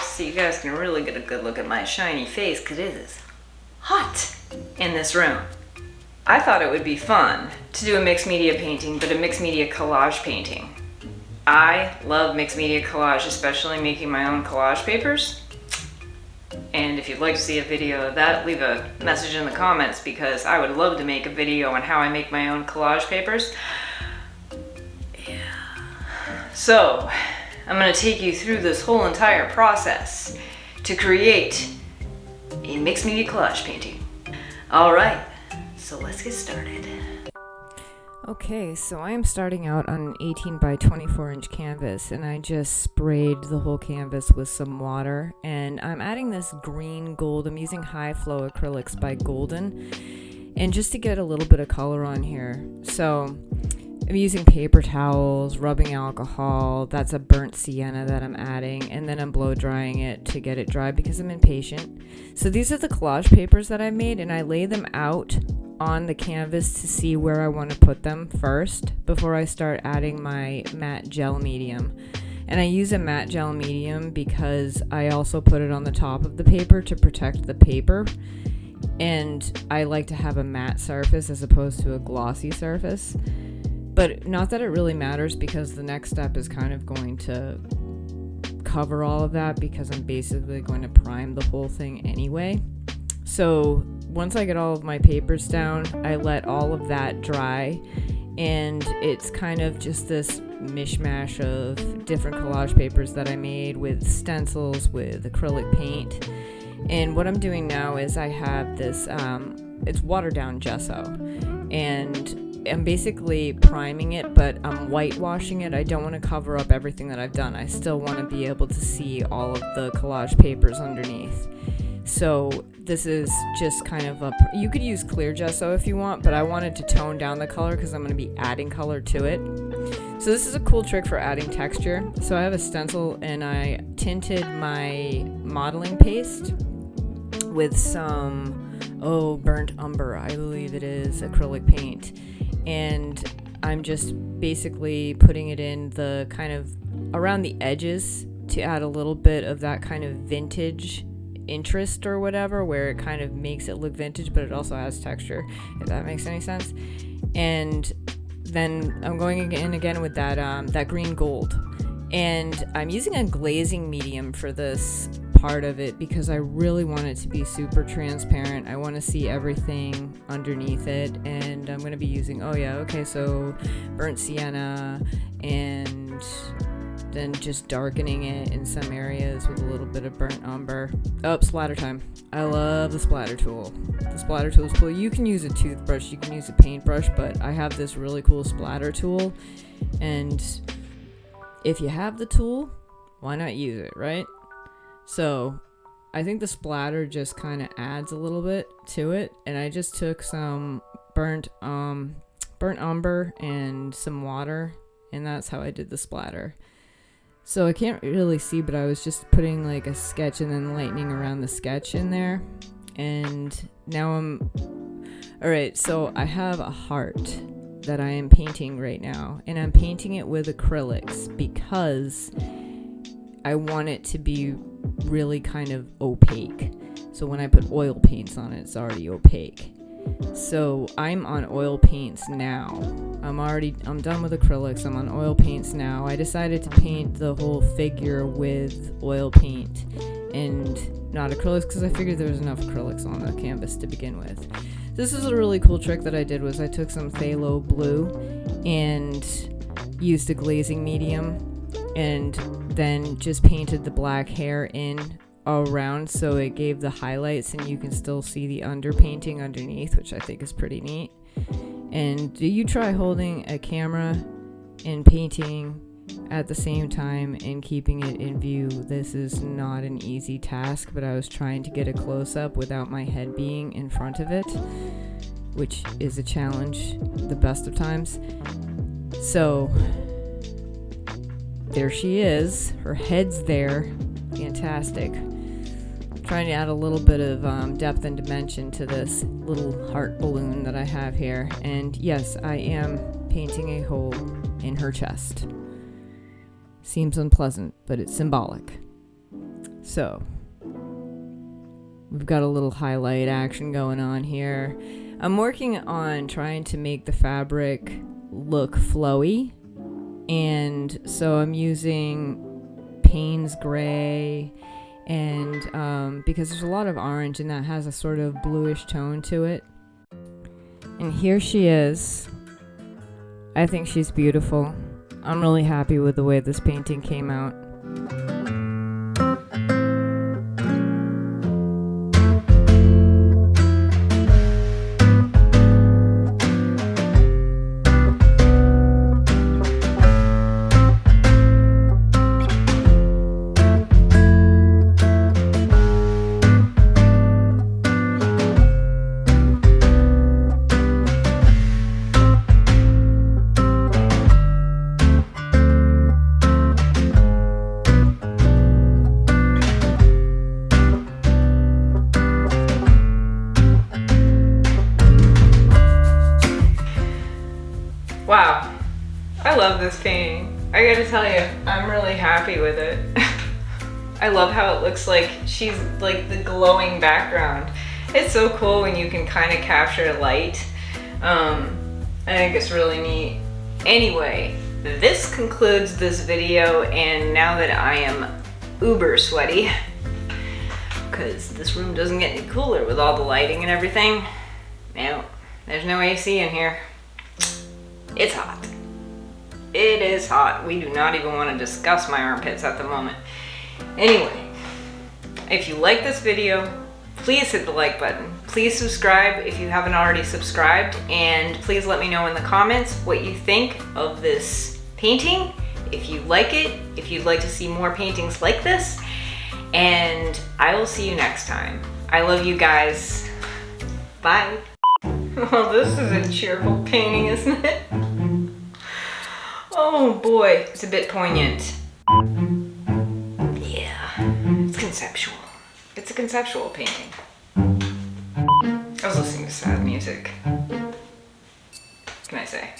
so you guys can really get a good look at my shiny face, because it is hot in this room. I thought it would be fun to do a mixed media painting, but a mixed media collage painting. I love mixed media collage, especially making my own collage papers. And if you'd like to see a video of that, leave a message in the comments, because I would love to make a video on how I make my own collage papers. Yeah. So, I'm going to take you through this whole entire process to create a mixed media collage painting. Alright, so let's get started. Okay, so I am starting out on an 18 by 24 inch canvas, and I just sprayed the whole canvas with some water, and I'm adding this green gold. I'm using high flow acrylics by Golden, and just to get a little bit of color on here. So I'm using paper towels, rubbing alcohol. That's a burnt sienna that I'm adding, and then I'm blow drying it to get it dry because I'm impatient. So these are the collage papers that I made, and I lay them out on the canvas to see where I want to put them first before I start adding my matte gel medium. And I use a matte gel medium because I also put it on the top of the paper to protect the paper, and I like to have a matte surface as opposed to a glossy surface. But not that it really matters, because the next step is kind of going to cover all of that, because I'm basically going to prime the whole thing anyway. So once I get all of my papers down, I let all of that dry, and it's kind of just this mishmash of different collage papers that I made with stencils, with acrylic paint. And what I'm doing now is I have this, it's watered down gesso, and I'm basically priming it, but I'm whitewashing it. I don't want to cover up everything that I've done. I still want to be able to see all of the collage papers underneath. So this is just kind of you could use clear gesso if you want, but I wanted to tone down the color because I'm going to be adding color to it. So this is a cool trick for adding texture. So I have a stencil, and I tinted my modeling paste with some, burnt umber, I believe it is, acrylic paint. And I'm just basically putting it in the kind of around the edges to add a little bit of that kind of vintage interest or whatever, where it kind of makes it look vintage, but it also has texture, if that makes any sense. And then I'm going in again with that green gold, and I'm using a glazing medium for this part of it because I really want it to be super transparent. I want to see everything underneath it, and I'm going to be using so burnt sienna, and then just darkening it in some areas with a little bit of burnt umber. Splatter time. I love the splatter tool. The splatter tool is cool. You can use a toothbrush, you can use a paintbrush, but I have this really cool splatter tool, and if you have the tool, why not use it, right? So I think the splatter just kind of adds a little bit to it, and I just took some burnt umber and some water, and that's how I did the splatter. So I can't really see, but I was just putting like a sketch and then lightening around the sketch in there. And now alright, so I have a heart that I am painting right now, and I'm painting it with acrylics because I want it to be really kind of opaque. So when I put oil paints on it, it's already opaque. So I'm on oil paints now. I'm done with acrylics. I'm on oil paints now. I decided to paint the whole figure with oil paint and not acrylics because I figured there was enough acrylics on the canvas to begin with. This is a really cool trick that I did, was I took some phthalo blue and used a glazing medium, and then just painted the black hair in around so it gave the highlights, and you can still see the underpainting underneath, which I think is pretty neat. And do you try holding a camera and painting at the same time and keeping it in view? This is not an easy task, but I was trying to get a close-up without my head being in front of it, which is a challenge the best of times. So there she is, her head's there, fantastic. Trying to add a little bit of depth and dimension to this little heart balloon that I have here. And yes, I am painting a hole in her chest. Seems unpleasant, but it's symbolic. So we've got a little highlight action going on here. I'm working on trying to make the fabric look flowy, and so I'm using Payne's gray, and because there's a lot of orange and that has a sort of bluish tone to it. And here she is. I think she's beautiful. I'm really happy with the way this painting came out. Wow, I love this painting. I gotta tell you, I'm really happy with it. I love how it looks like she's like the glowing background. It's so cool when you can kind of capture light. I think it's really neat. Anyway, this concludes this video, and now that I am uber sweaty, because this room doesn't get any cooler with all the lighting and everything. No, there's no AC in here. It's hot. It is hot. We do not even want to discuss my armpits at the moment. Anyway, if you like this video, please hit the like button. Please subscribe if you haven't already subscribed, and please let me know in the comments what you think of this painting, if you like it, if you'd like to see more paintings like this, and I will see you next time. I love you guys. Bye. Well, this is a cheerful painting, isn't it? Oh boy, it's a bit poignant. Yeah, it's conceptual. It's a conceptual painting. I was listening to sad music. What can I say?